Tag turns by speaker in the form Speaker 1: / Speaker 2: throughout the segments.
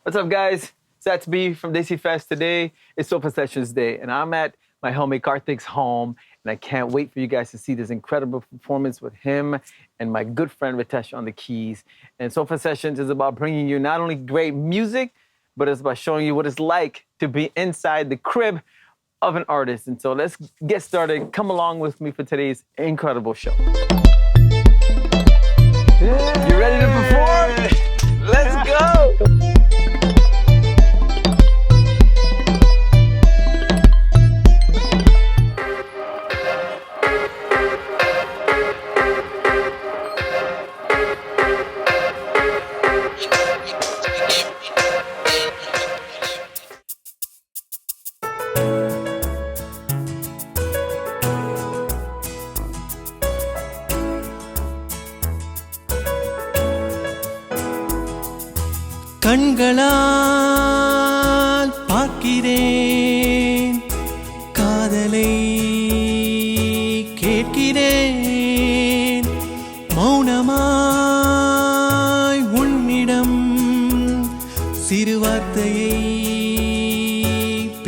Speaker 1: What's up, guys? SatsB from Desi Fest. Today is Sofa Sessions Day, and I'm at my homie Karthik's home, and I can't wait for you guys to see this incredible performance with him and my good friend Ritesh on the keys. And Sofa Sessions is about bringing you not only great music, but it's about showing you what it's like to be inside the crib of an artist. And so let's get started. Come along with me for today's incredible show. Yeah. You ready to perform? Let's go!
Speaker 2: கண்களால் பார்க்கிறேன், காதலை கேட்கிறேன், மௌனமாய் உன்னிடம் சிறு வார்த்தையை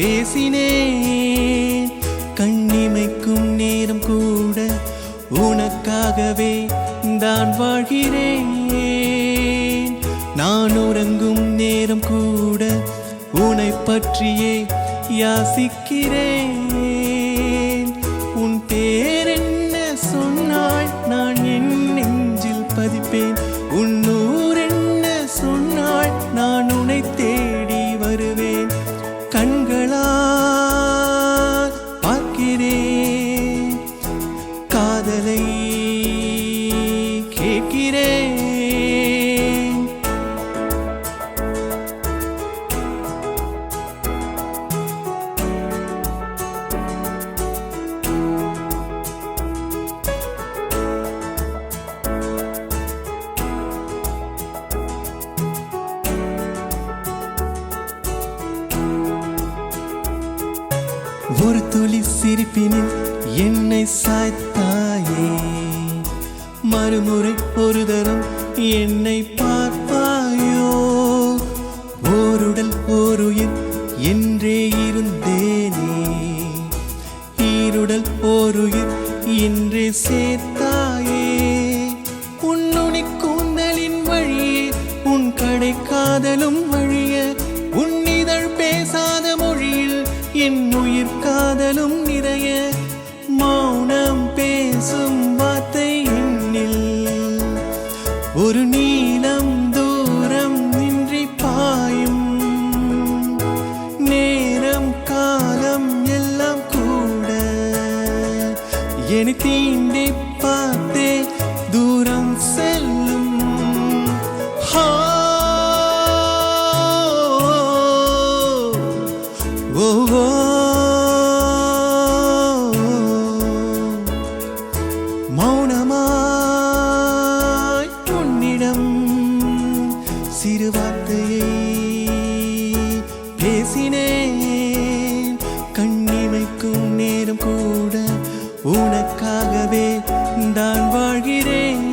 Speaker 2: பேசினேன். கண்ணிமைக்கும் நேரம் கூட உனக்காகவே நான் வாழ்கிறேன். நான் உறங்கும் நேரம் கூட உன்னை பற்றியே யாசிக்கிறேன். உன் பேர் என்ன சொன்னால் நான் என் நெஞ்சில் பதிப்பேன். உன் ஊர் என்ன சொன்னால் நான் உன்னை தேடி வருவேன். கண்களால் பார்க்கிறேன், காதலை கேட்கிறேன். ஒரு துளி சிரிப்பினில் என்னை சாய்த்தாயே, மறுமுறை ஒரு தரம் என்னை பார்ப்பாயோ. ஓருடல் ஓருயிர் என்றே இருந்தேனே, ஈருடல் ஓருயிர் என்றே சேர்த்தாயே. உன்னுனி கூந்தலின் வழியே உன் கடை காதலும் வழிய, உன் இதழ் பேசாத மொழியில் என் உயிர் காதலும் நிறைய. மௌனம் பேசும் வார்த்தை என்னில் ஒரு நீளம் தூரம் நின்றி பாயும். நேரம் காலம் எல்லாம் கூட என்னை தீண்டி பார்த்தே தூரம் செல்லும். மௌனமாய் உன்னிடம் சிறு வார்த்தையை பேசினேன். கண்ணிமைக்கும் நேரம் கூட உனக்காகவே நான் வாழ்கிறேன்.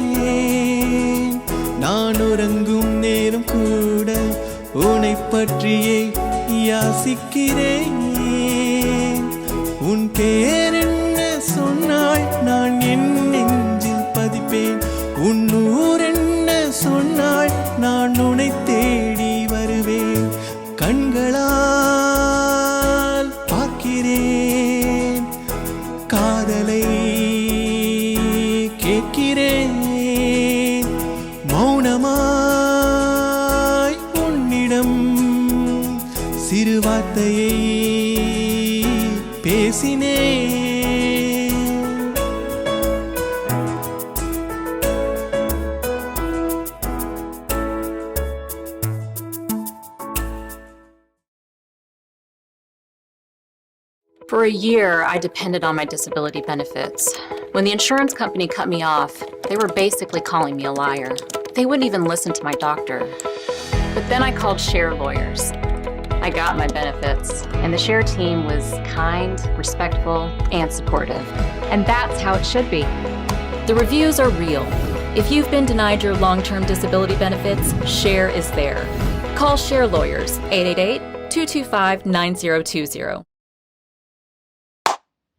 Speaker 2: நான் உறங்கும் நேரம் கூட உன்னை பற்றியே யாசிக்கிறேன். உன் பேர் என்ன சொன்னால் நான் என் நெஞ்சில் பதிப்பேன். உன் ஊர் என்ன சொன்னால் நான் உன்னை தேடி வருவேன். கண்களால் பார்க்கிறேன், காதலை கேட்கிறேன். மௌனமாய் உன்னிடம் சிறு வார்த்தையை பேசினேன்.
Speaker 3: For a year, I depended on my disability benefits. When the insurance company cut me off, they were basically calling me a liar. They wouldn't even listen to my doctor. But then I called Share Lawyers. I got my benefits, and the Share team was kind, respectful, and supportive. And that's how it should be. The reviews are real. If you've been denied your long-term disability benefits, Share is there. Call Share Lawyers 888-225-9020.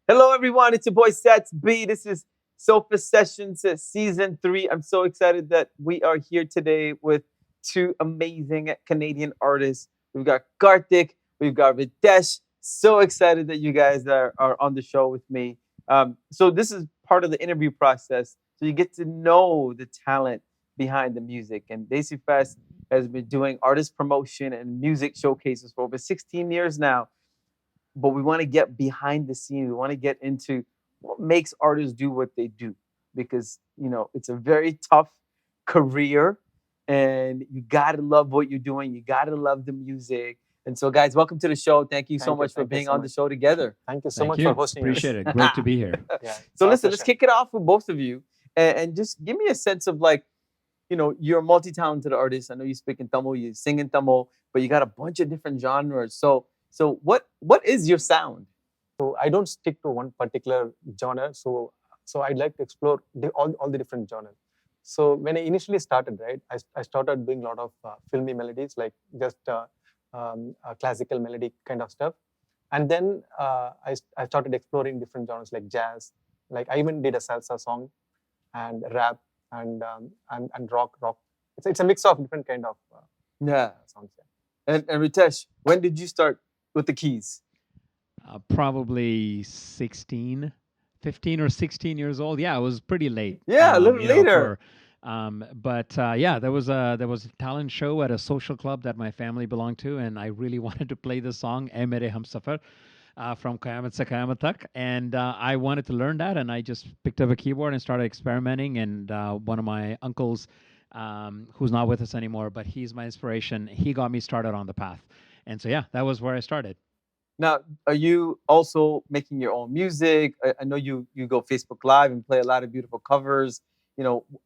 Speaker 1: Hello, everyone. It's your boy SatsB. This is Sofa Sessions Season 3. I'm so excited that we are here today with two amazing Canadian artists. We've got Karthik, we've got Ritesh. So excited that you guys are on the show with me. So this is part of the interview process. So you get to know the talent behind the music. And Desi Fest has been doing artist promotion and music showcases for over 16 years now. But we want to get behind the scene. We want to get into what makes artists do what they do, because it's a very tough career, and you gotta love what you're doing. You gotta love the music. And so, guys, welcome to the show. Thank you so much for being on the show together.
Speaker 4: Thank you so much for hosting us.
Speaker 5: Appreciate it. Great to be here.
Speaker 4: Yeah,
Speaker 1: So listen, let's kick it off with both of you, and just give me a sense of you're a multi-talented artist. I know you speak in Tamil, you sing in Tamil, but you got a bunch of different genres. So what is your sound?
Speaker 4: So I don't stick to one particular genre. So I'd like to explore all the different genres. So when I initially started, right, I started doing a lot of filmy melodies, like just classical melody kind of stuff. And then I started exploring different genres like jazz. Like I even did a salsa song and rap and rock. It's a mix of different kind of songs. Yeah.
Speaker 1: And Ritesh, when did you start with the keys?
Speaker 5: Probably 15 or 16 years old. Yeah, it was pretty late.
Speaker 1: Yeah, a little later.
Speaker 5: There was a talent show at a social club that my family belonged to, and I really wanted to play the song "Ae Mere Humsafar" from Qayamat Se Qayamat Tak, and I wanted to learn that, and I just picked up a keyboard and started experimenting. And one of my uncles, who's not with us anymore, but he's my inspiration, he got me started on the path. And so, yeah, that was where I started.
Speaker 1: Now, are you also making your own music? I know you go Facebook Live and play a lot of beautiful covers.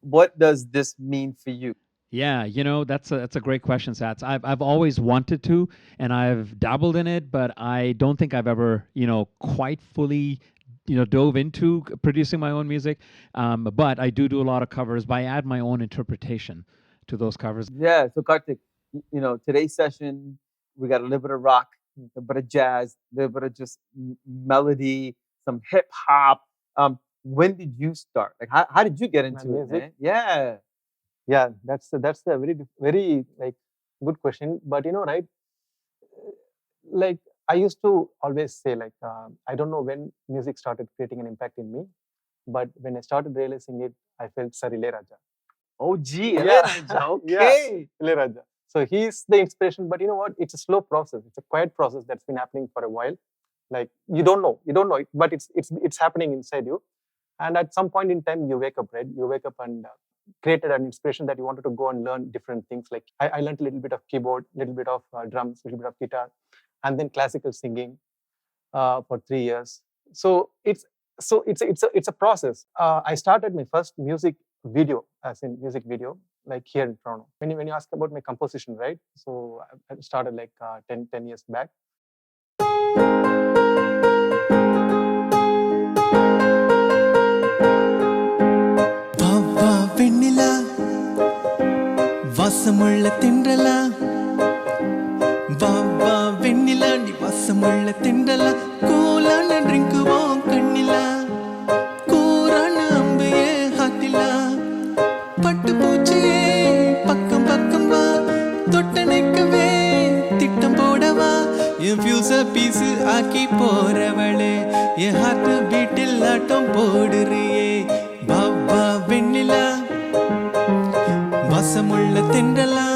Speaker 1: What does this mean for you?
Speaker 5: Yeah, that's a great question, Sats. I've always wanted to, and I've dabbled in it, but I don't think I've ever, quite fully, dove into producing my own music. But I do a lot of covers, but I add my own interpretation to those covers.
Speaker 1: Yeah. So Karthik, today's session, we got a little bit of rock, a bit of jazz, a little bit of just melody, some hip hop. When did you start? Like, how did you get into it, man?
Speaker 4: Yeah, that's a very very good question. But right, like I used to always say I don't know when music started creating an impact in me, but when I started realizing it, I felt Sir Ilaiyaraaja.
Speaker 1: Oh, gee, Ilaiyaraaja. Okay,
Speaker 4: Ilaiyaraaja. So he's the inspiration, but you know what? It's a slow process. It's a quiet process that's been happening for a while. Like you don't know it, but it's happening inside you. And at some point in time, you wake up, right? You wake up and created an inspiration that you wanted to go and learn different things. Like I learned a little bit of keyboard, a little bit of drums, a little bit of guitar, and then classical singing for 3 years. So it's a process. I started my first music video, like here in Toronto. When you ask about my composition, right? So I started 10 years back.
Speaker 2: வெண்ணிலா வாசமுள்ள தின்றலா வா வா வெண்ணிலா நீ வாசமுள்ள தின்றலா கூலான ட்ரிங்குவோம் கண்ணிலா கூரான அம்பையே ஹாத்திலா பட்டு பூச்சியே பக்கம் பக்கம் வா தொட்டனைக்கவே திட்டம் போடவா என் fuse piece ஆக்கி போறவளே என் ஹார்ட் பீட்டில் ஆட்டம் போடுறியே வா வா வெண்ணிலா வாசமுள்ள தென்றலா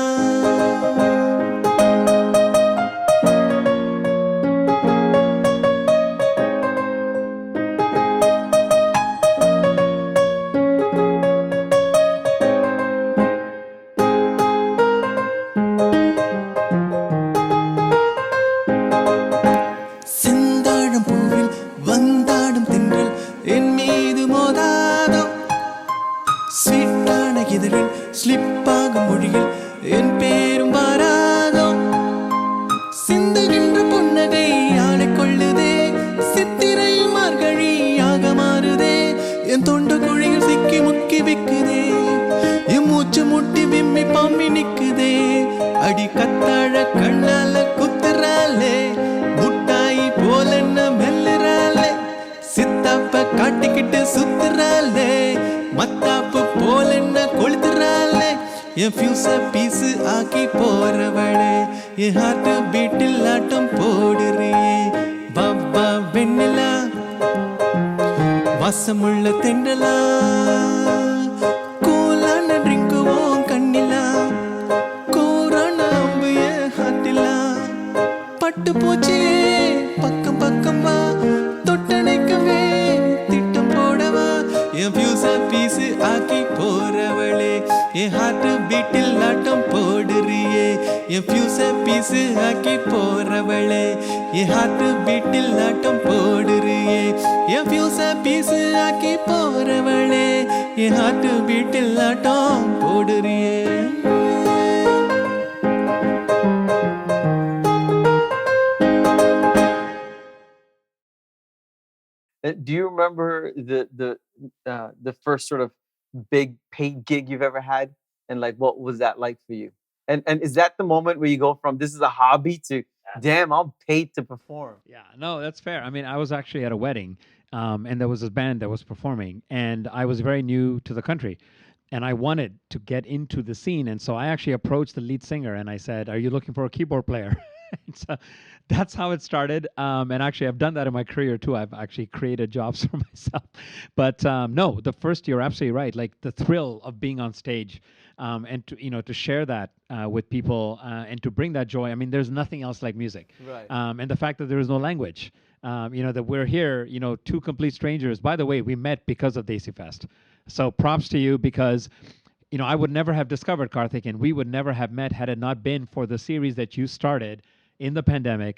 Speaker 2: செந்தாழம் பூவில் வந்தாடும் தென்றல் என் மீது மோதாதோ ஸ்வீட்டான இதழில் ஸ்லிப்பாகும் மொழியில் கண்ணால குத்துறாளே முட்டாய் போலன்ன மெல்லுறாளே சித்தாப்ப காட்டிக்கிட்டு சுத்துறாளே மத்தாப்பு போலன்ன கொளுத்துறாளே என் ஃபியூஸ பீஸு ஆக்கி போறவளே என் ஹார்ட் பீட்டில் ஆட்டம் போடுறியே பாபா வெண்ணிலா வாசமுள்ள தென்றலா கூலான ட்ரிங்குவோம் கண்ணிலா கூரான அம்பு என் ஹார்ட்டிலா பட்டு போச்சே பக்கம் பக்கமா தொட்டணைக்கவே திட்டம் போடவா என் ஃபியூஸ பீஸு ஆக்கி போறவளே என் ஹார்ட் பீட்டில் ஆட்டம் போடுறியே என் ஃபியூஸ பீஸு ஆக்கி போறவளே என் ஹார்ட் பீட்டில் ஆட்டம் போடுறியே என் ஃபியூஸ பீஸு ஆக்கி போறவளே என் ஹார்ட் பீட்டில் ஆட்டம் போடுறியே
Speaker 1: Do you remember the first sort of big paid gig you've ever had, and like what was that like for you? And is that the moment where you go from this is a hobby to damn, I'm paid to perform?
Speaker 5: Yeah, no, that's fair. I mean, I was actually at a wedding, and there was this band that was performing, and I was very new to the country, and I wanted to get into the scene, and so I actually approached the lead singer and I said, "Are you looking for a keyboard player?" And so that's how it started. And actually, I've done that in my career too. I've actually created jobs for myself. But no, the first, you're absolutely right. Like the thrill of being on stage, and to share that with people and to bring that joy. I mean, there's nothing else like music.
Speaker 1: Right.
Speaker 5: And the fact that there is no language. That we're here, two complete strangers. By the way, we met because of Desi Fest. So props to you because, I would never have discovered Karthik and we would never have met had it not been for the series that you started in the pandemic.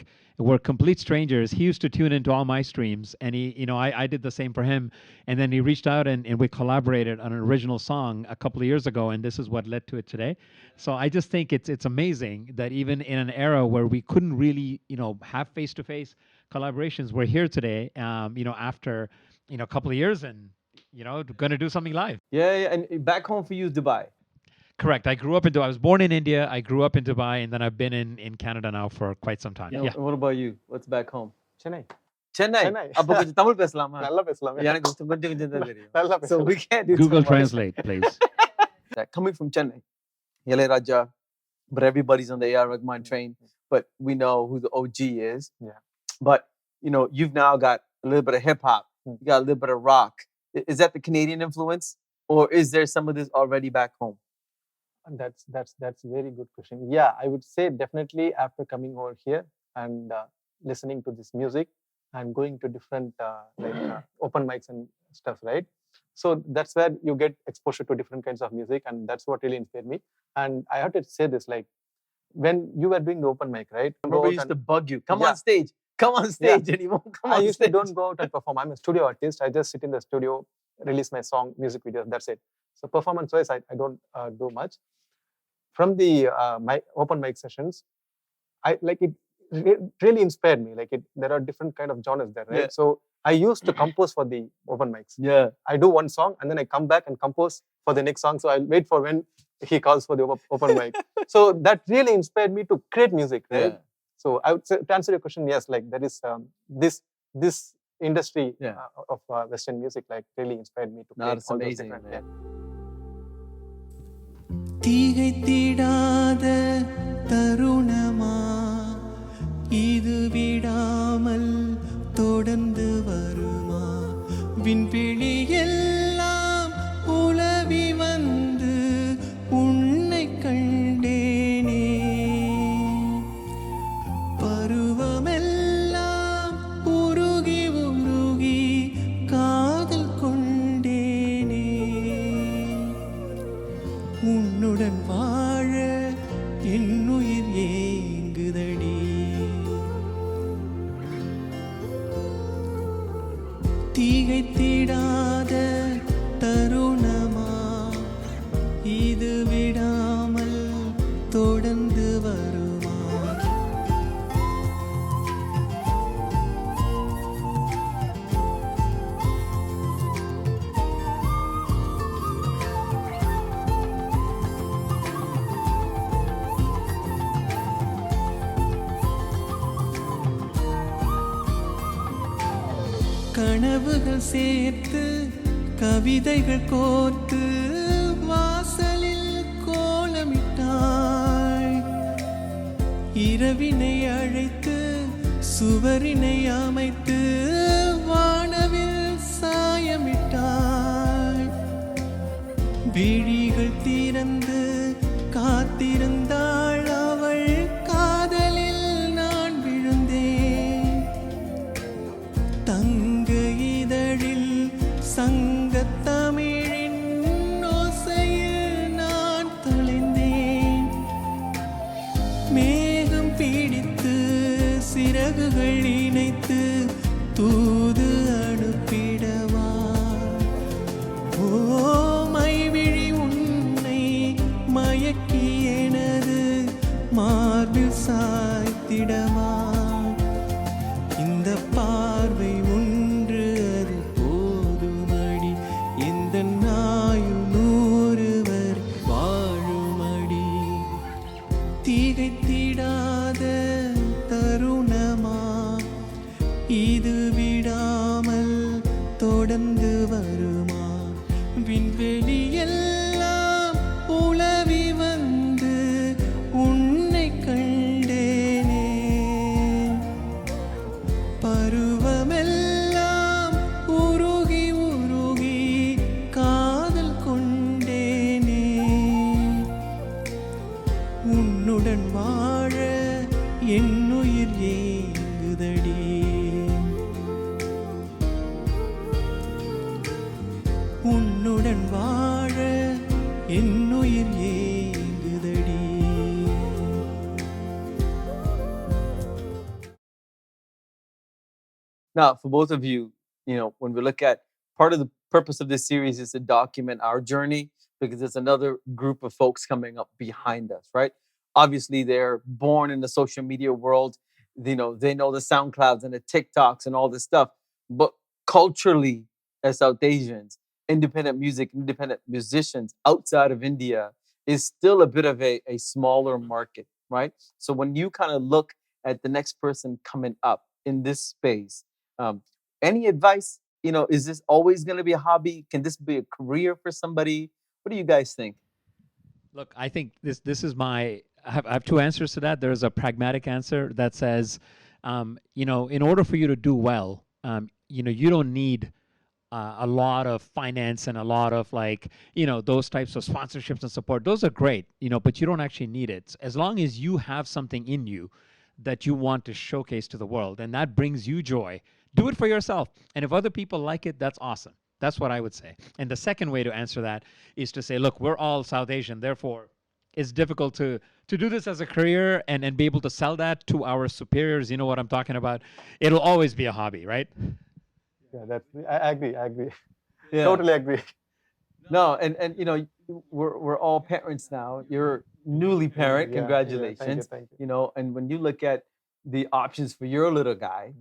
Speaker 5: We're complete strangers. He used to tune into all my streams and I did the same for him. And then he reached out and we collaborated on an original song a couple of years ago. And this is what led to it today. So I just think it's amazing that even in an era where we couldn't really, have face-to-face collaborations, we're here today, after, a couple of years and, going to do something live.
Speaker 1: Yeah. And back home for you is Dubai.
Speaker 5: Correct. I was born in India. I grew up in Dubai, and then I've been in Canada now for quite some time. Yeah.
Speaker 1: What about you? What's back home?
Speaker 4: Chennai.
Speaker 1: Chennai. அப்ப கொஞ்சம் தமிழ் பேசலாமா?
Speaker 4: நல்லா பேசலாம்.
Speaker 1: எனக்கு கொஞ்சம் தான் தெரியும்.
Speaker 4: நல்லா
Speaker 1: So
Speaker 4: பேசலாம்.
Speaker 1: we can't do
Speaker 5: Google
Speaker 1: too much.
Speaker 5: Translate, please.
Speaker 1: Coming from Chennai, Ilaiyaraaja, but everybody's on the A.R. Rahman train. But we know who the OG is.
Speaker 4: Yeah.
Speaker 1: But you've now got a little bit of hip hop. You got a little bit of rock. Is that the Canadian influence, or is there some of this already back home?
Speaker 4: That's a very good question. Yeah, I would say definitely after coming over here and listening to this music and going to different open mics and stuff, right? So that's where you get exposure to different kinds of music, and that's what really inspired me. And I have to say this, like when you were doing the open mic, right?
Speaker 1: Remember, he used to bug you. Come
Speaker 4: Yeah.
Speaker 1: on stage. Come on stage, and he won't come
Speaker 4: I
Speaker 1: on
Speaker 4: usually
Speaker 1: stage.
Speaker 4: don't go out and perform. I'm a studio artist. I just sit in the studio, release my song, music videos. That's it. So performance-wise, I don't do much. From the my open mic sessions, I like it. Really inspired me. Like there are different kind of genres there, right?
Speaker 1: Yeah.
Speaker 4: So I used to compose for the open mics.
Speaker 1: Yeah.
Speaker 4: I do one song and then I come back and compose for the next song. So I'll wait for when he calls for the open mic. So that really inspired me to create music, right?
Speaker 1: Yeah.
Speaker 4: So I would say, to answer your question, yes, like there is this industry
Speaker 1: Yeah.
Speaker 4: of Western music like really inspired me to
Speaker 1: No,
Speaker 4: create
Speaker 1: it's
Speaker 4: all those
Speaker 1: amazing,
Speaker 4: different.
Speaker 1: man.
Speaker 2: தீகை தீடாத தருணமா இது விடாமல் தொடர்ந்து வருமா விண்வெளி எல்லாம் உலவி வந்து உன்னை கண்டேனே பருவமெல்லாம் உருகி உருகி காதல் கொண்டேனே உன்னுடன் வாழ என்னுயிர் கனவுகள் சேர்த்து கவிதைகள் கோர்த்து வாசலில் கோலமிட்டாய். இரவினை அழைத்து சுவரினை அமைத்து வானவில் சாயமிட்டாய். விழிகள் திறந்து காத்திருந்தாள் அவள் காதலில் நான் விழுந்தேன். தங்க இதழில் சங்கத்தமிழின் ஓசையில் நான் தொலைந்தேன். மேகம் பிடித்து சிறகுகள் இணைத்து தூது அனுப்பிடவா? ஓ மைவிழி உன்னை மயக்கி எனது மார்பில் சாய்த்திடவா? இந்த பார்வை ஒன்று அது போதுமடி, எந்த நாயும் 100 வரை வாழுமடி. திகைத்திடாத தருணமா இது விடாமல் தொடர்ந்து வருமா? விண்வெளியெல்லாம் உலவி வந்து உன்னை கண்டேனே. பருவமெல்லாம் உருகி உருகி காதல் கொண்டேனே. உன்னுடன் வாழ என்னுயிர் ஏங்குதடி. உன்னுடன் வாழ என்னுயிர் ஏங்குதடி.
Speaker 1: Now, for both of you, when we look at part of the purpose of this series is to document our journey because there's another group of folks coming up behind us, right? Obviously, they're born in the social media world. They know the SoundClouds and the TikToks and all this stuff. But culturally, as South Asians, independent music, independent musicians outside of India is still a bit of a smaller market, right? So when you kind of look at the next person coming up in this space, any advice? Is this always going to be a hobby? Can this be a career for somebody? What do you guys think?
Speaker 5: Look, I think this is my. I have two answers to that. There's a pragmatic answer that says, in order for you to do well, you don't need a lot of finance and a lot of those types of sponsorships and support. Those are great, but you don't actually need it. As long as you have something in you that you want to showcase to the world and that brings you joy, do it for yourself. And if other people like it, that's awesome. That's what I would say. And the second way to answer that is to say, look, we're all South Asian, therefore it's difficult to do this as a career and be able to sell that to our superiors. You know what I'm talking about? It'll always be a hobby, right?
Speaker 4: Yeah, I agree.
Speaker 1: Yeah.
Speaker 4: Totally agree.
Speaker 1: No, and we're all parents now. You're newly parent.
Speaker 4: Yeah,
Speaker 1: Congratulations.
Speaker 4: thank you.
Speaker 1: And when you look at the options for your little guy,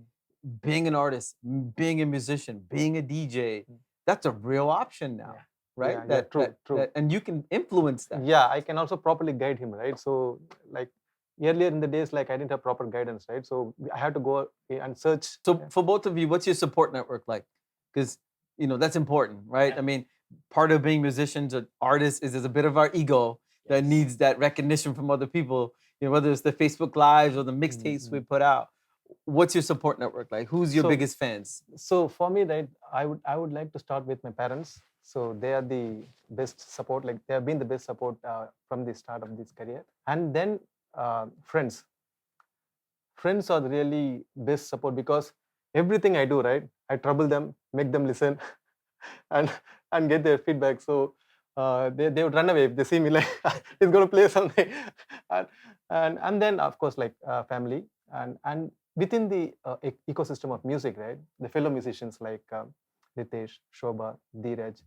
Speaker 1: being an artist, being a musician, being a DJ, that's a real option now, right?
Speaker 4: Yeah, true.
Speaker 1: And you can influence that.
Speaker 4: Yeah, I can also properly guide him, right? So like earlier in the days, I didn't have proper guidance, right? So I had to go and search.
Speaker 1: So for both of you, what's your support network like? Because that's important, right? I mean, part of being musicians or artists is there's a bit of our ego that needs that recognition from other people. Whether it's the Facebook Lives or the mixtapes we put out. What's your support network like? Who's your biggest fans?
Speaker 4: So for me, right, I would like to start with my parents. So they are the best support. They have been the best support from the start of this career. And then friends. Friends are the really best support because everything I do, right, I trouble them, make them listen, and get their feedback. So they would run away if they see me it's going to play something. and then of course family and within the ecosystem of music, right, the fellow musicians like Ritesh, Shobha, Dheeraj,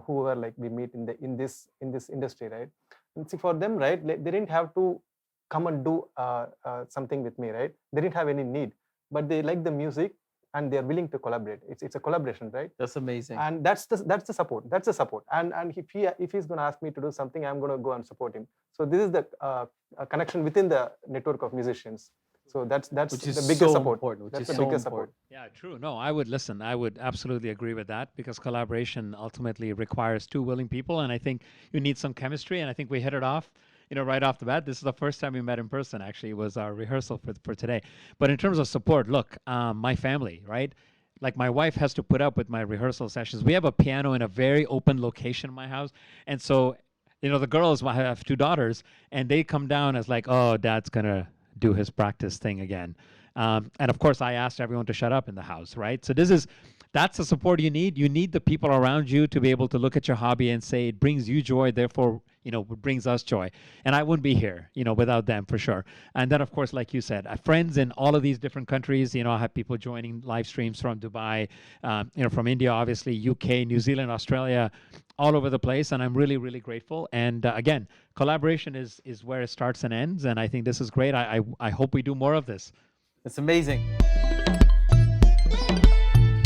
Speaker 4: whoever we meet in this industry, right? And see, for them, right, they didn't have to come and do something with me, right? They didn't have any need, but they like the music and they are willing to collaborate. It's a collaboration, right?
Speaker 1: That's amazing.
Speaker 4: And that's the support. That's the support. And if he's going to ask me to do something, I'm going to go and support him. So this is the connection within the network of musicians. So that's
Speaker 1: Which is
Speaker 4: the biggest
Speaker 1: so
Speaker 4: support.
Speaker 1: important. Which
Speaker 4: That's
Speaker 1: is
Speaker 4: the
Speaker 1: so
Speaker 4: biggest
Speaker 1: important.
Speaker 4: support.
Speaker 5: Yeah, true. No, I would listen. I would absolutely agree with that because collaboration ultimately requires two willing people, and I think you need some chemistry. And I think we hit it off, right off the bat. This is the first time we met in person. Actually, it was our rehearsal for today. But in terms of support, look, my family, right? Like my wife has to put up with my rehearsal sessions. We have a piano in a very open location in my house, and so the girls. I have two daughters, and they come down as like, oh, Dad's gonna do his practice thing again. And of course, I asked everyone to shut up in the house, right? So that's the support you need. You need the people around you to be able to look at your hobby and say it brings you joy, therefore, it brings us joy. And I wouldn't be here, without them for sure. And then, of course, like you said, friends in all of these different countries. I have people joining live streams from Dubai, from India, obviously, UK, New Zealand, Australia, all over the place. And I'm really, really grateful. And again, collaboration is where it starts and ends. And I think this is great. I hope we do more of this.
Speaker 1: It's amazing.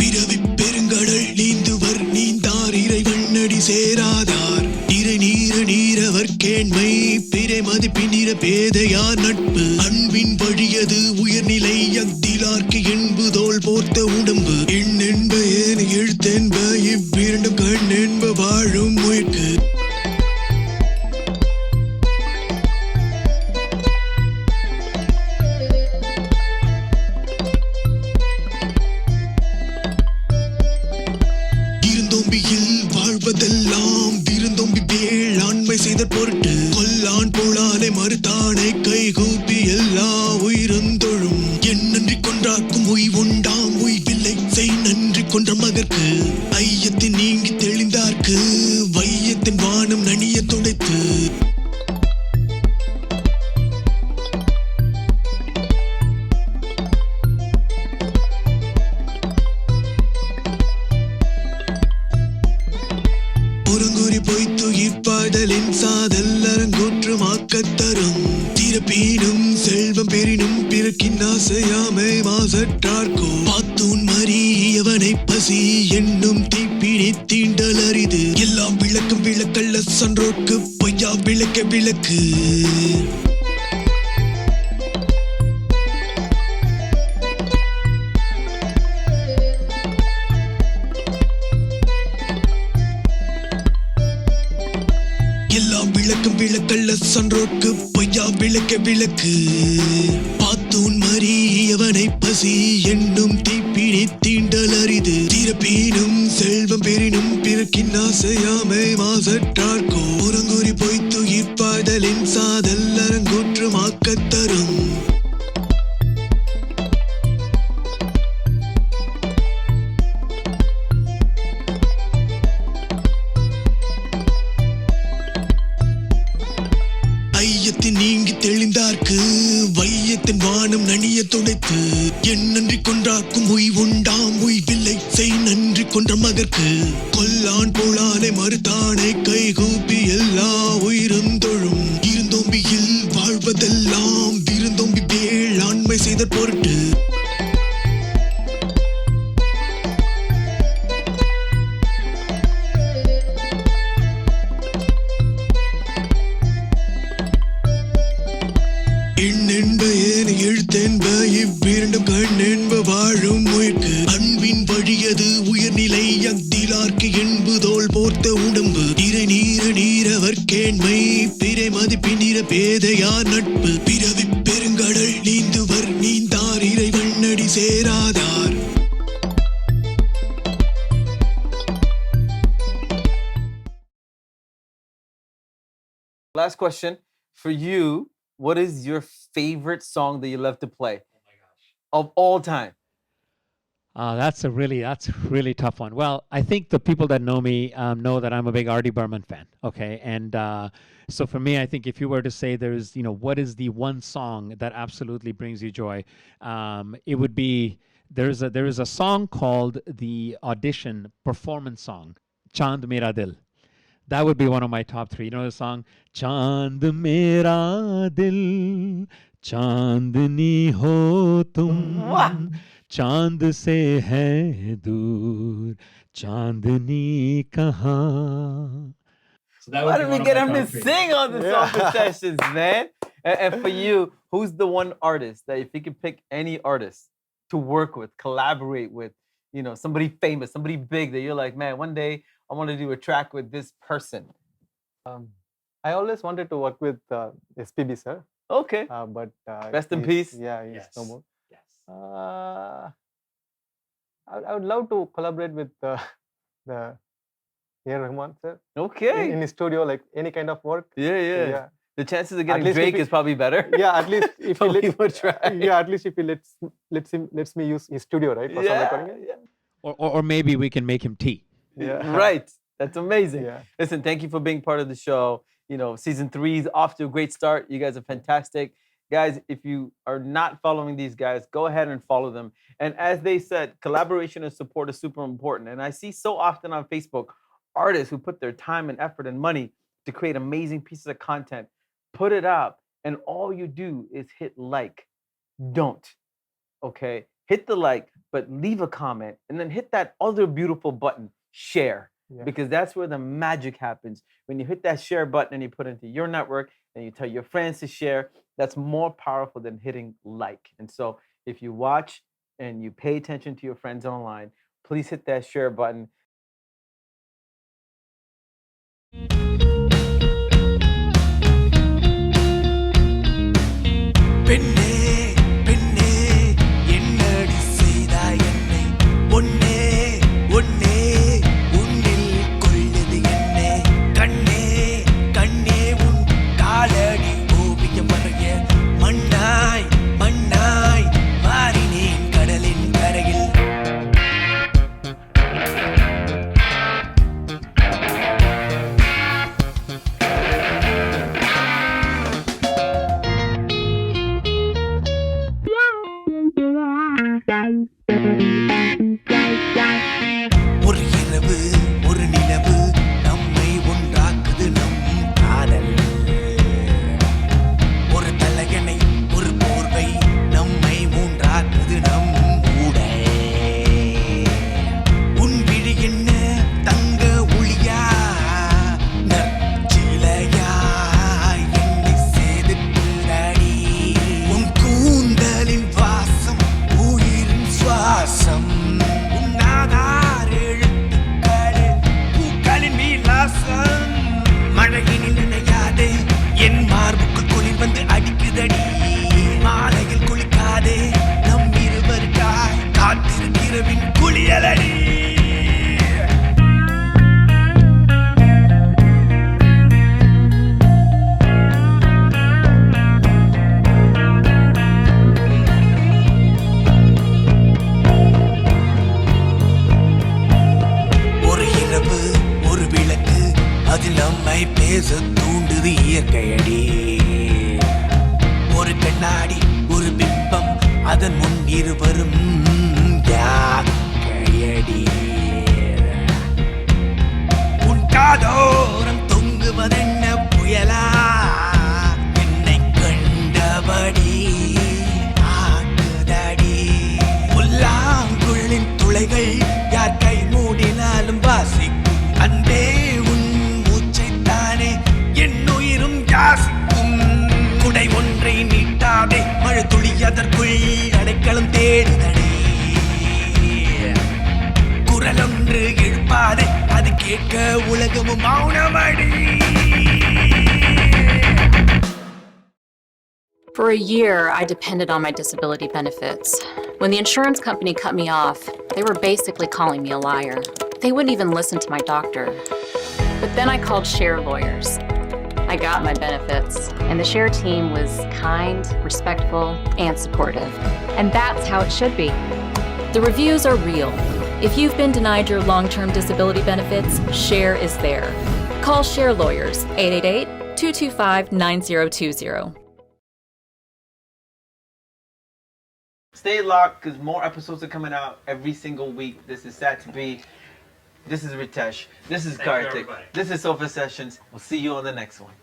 Speaker 2: பிறவி பெருங்கடல் நீந்துவர் நீந்தார் இறைவண்ணடி சேராதார் நிறை நீர நீரவர் கேண்மை பிறை மதிப்பினிற பேதையார் நட்பு அன்பின் வழியது உயர்நிலை அக்திலார்க்கு என்புதோல் போர்த்த உடம்பு எண்ணென்ப ஏன் எழுத்தென்ப இவ்விரண்டும் கண் என்ப வாழும் முயற்கு வாழ்வதெல்லாம் விருந்தோம்பி வேளாண்மை செய்த பொருட்டு கொல்லான் போலானை மறுத்தானை கைகூப்பி எல்லா உயிரந்தொழும் என் நன்றி கொன்றாக்கும் உய்வுண்டாம் உய்வில்லை செய் நன்றி கொன்ற மகற்கு ஐயத்தின் நீங்கி தெளிந்தார்க்கு வையத்தின் வானம் நனிய துடைத்து பாடலின் சாதல்லரங்கூற்றும் ஆக்கத்தரும் திறப்பீனும் செல்வம் பெறினும் பிறக்கின் ஆசையாமை மாசற்றார்கோ பாத்தூன் மறியவனை பசி என்னும் தீப்பினி தீண்டல் அரிது எல்லாம் விளக்கும் விளக்கல்ல சன்றோர்க்கு பொய்யா விளக்க விளக்கு விளக்கல்ல சன்றோர்க்கு பொய்யா விளக்க விளக்கு பாத்தூன் மறியவனை பசி என்னும் தீப்பினி தீண்டல் அரிது திறப்பீனும் செல்வம் பெறினும் பிறக்கின் ஆசையாமை மாசற்றார்கோ புறங்குறி பொய்த்துயிர் பாடலின் சாதல்லரங்கூற்றும் ஆக்கத்தரும் நீங்கி தெளிந்தார்க்கு வையத்தின் வானம் நனிய துடைத்து என் நன்றி கொன்றாக்கும் உய்வுண்டாம் உய்வில்லை செய் நன்றி கொன்ற மகற்கு கொல்லான் போலானை மறுத்தானை கைகூப்பி எல்லா உயிரந்தொழும் இருந்தோம்பியில் வாழ்வதெல்லாம் விருந்தோம்பி வேளாண்மை செய்த பொருட்டு எண்ணென்ப ஏன் எழுத்தென்ப இவ்விரண்டும் கண் என்ப வாழும் முயற்கு அன்பின் வழியது உயர்நிலை அக்திலார்க்கு என்புதோல் போர்த்த உடம்பு நிறை நீர நீரவர் கேண்மை பிறை மதிப்பினிற பேதையார் நட்பு பிறவி பெருங்கடல் நீந்துவர் நீந்தார் இறைவண்ணடி சேராதார்.
Speaker 1: Last question for you. What is your favorite song that you love to play? Oh my gosh. Of all time?
Speaker 5: That's a really tough one. Well, I think the people that know me know that I'm a big Artie Burman fan. Okay, and so for me, I think if you were to say there's, what is the one song that absolutely brings you joy, it would be there is a song called the audition performance song, Chand Mera Dil. That would be one of my top three. You know the song, Chand Mera Dil, Chandni ho tum, Chand se hai dur, Chandni kahan. So that
Speaker 1: Why
Speaker 5: would
Speaker 1: did
Speaker 5: be
Speaker 1: we
Speaker 5: one
Speaker 1: get
Speaker 5: of
Speaker 1: him
Speaker 5: my
Speaker 1: to
Speaker 5: top three.
Speaker 1: sing on the
Speaker 4: Yeah.
Speaker 1: Sofa Sessions, man? And for you, who's the one artist that if you could pick any artist to work with, collaborate with, you know, somebody famous, somebody big that you're like, man, one day I want to do a track with this person.
Speaker 4: I always wanted to work with SPB sir,
Speaker 1: Okay.
Speaker 4: but
Speaker 1: Rest in
Speaker 4: he's-
Speaker 1: peace.
Speaker 4: Yeah, he's
Speaker 5: Yes.
Speaker 4: no more.
Speaker 5: Yes.
Speaker 4: I would love to collaborate with the Rahman sir
Speaker 1: Okay.
Speaker 4: in his studio, like any kind of work.
Speaker 1: Yeah. The chances of getting
Speaker 4: least if
Speaker 1: Drake
Speaker 4: he-
Speaker 1: is probably better.
Speaker 4: Yeah, at least if he
Speaker 1: Some people
Speaker 4: lets,
Speaker 1: try.
Speaker 4: yeah, at least if he lets me use his studio, right, for some recording.
Speaker 1: Yeah.
Speaker 5: Or maybe we can make him tea.
Speaker 4: Yeah.
Speaker 1: Right. That's amazing.
Speaker 4: Yeah.
Speaker 1: Listen, thank you for being part of the show. You know, season 3 is off to a great start. You guys are fantastic. Guys, if you are not following these guys, go ahead and follow them. And as they said, collaboration and support is super important. And I see so often on Facebook artists who put their time and effort and money to create amazing pieces of content, put it up, and all you do is hit like. Don't. Okay? Hit the like, but leave a comment and then hit that other beautiful button, share.
Speaker 4: Yeah.
Speaker 1: Because that's where the magic happens. When you hit that share button and you put it into your network and you tell your friends to share, that's more powerful than hitting like. And so if you watch and you pay attention to your friends online, please hit that share button.
Speaker 2: பெண்ணே பெண்ணே என்னடி செய்தாய் என்னை பொன்னே ஒன்னே உன்னில் கொள்ளுது என்னே கண்ணே கண்ணே உன் காலடி ஓவியம் வரைய மண்ணாய் மண்ணாய் மாறினேன் கடலின் கரையில் ஒரு இரவு ஒரு நிலவு நம்மை ஒன்றாக்குது நம் காதல் ஒரு தலையணை ஒரு போர்வை நம்மை மூன்றாக்குது நம் ஊடை உன் விழி என்ன தங்க ஒளியா நற்சிலையா என்னை செதுக்குதடி உன் கூந்தலின் வாசம் உயிரின் சுவாசம் உன் ஆதார எழுத்துக்களே பூக்களின் விலாசம் மழையினில் நினையாதே என் மார்புக்கு குளிர் வந்து அடிக்குதடி மாலையில் குளிக்காதே நம் இருவருக்காய் காத்திருக்கிறவின் குளியலடி ஒரு இரவு ஒரு விளக்கு அதில் நம்மை பேச தூண்டுது இயற்கையடி ஒரு கண்ணாடி ஒரு பிம்பம் அதன் முன் இருவரும் யாக்கையடி உன் காதோரம் தொங்குவதென்ன புயலா என்னை கண்டபடி ஆட்டுதடி புல்லாங்குழலின் துளைகள் யார் கை மூடினாலும் வாசிக்கும் அன்பே உன் மூச்சைத்தானே என் உயிரும் யாசிக்கும் குடை ஒன்றை நீட்டாதே மழை துளி அதற்குள் அடைக்கலம் தேடுதடி குரல் ஒன்று எழுப்பாதே அது கேட்க உலகமும் மௌனமடி
Speaker 3: For a year, I depended on my disability benefits. When the insurance company cut me off, they were basically calling me a liar. They wouldn't even listen to my doctor. But then I called Share Lawyers. I got my benefits, and the Share team was kind, respectful, and supportive. And that's how it should be. The reviews are real. If you've been denied your long-term disability benefits, Share is there. Call Share Lawyers, 888-225-9020.
Speaker 1: Stay locked because more episodes are coming out every single week. This is SatsB. This is Ritesh. This is Karthik. This is Sofa Sessions. We'll see you on the next one.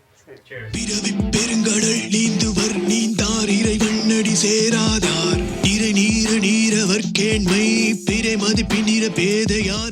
Speaker 2: பிறவி பெருங்கடல் நீந்துவர் நீந்தார் இறைவன் அடி சேராதார் நிறை நீர நீரவர் கேண்மை பிறை மதிப்பினிற பேதையார்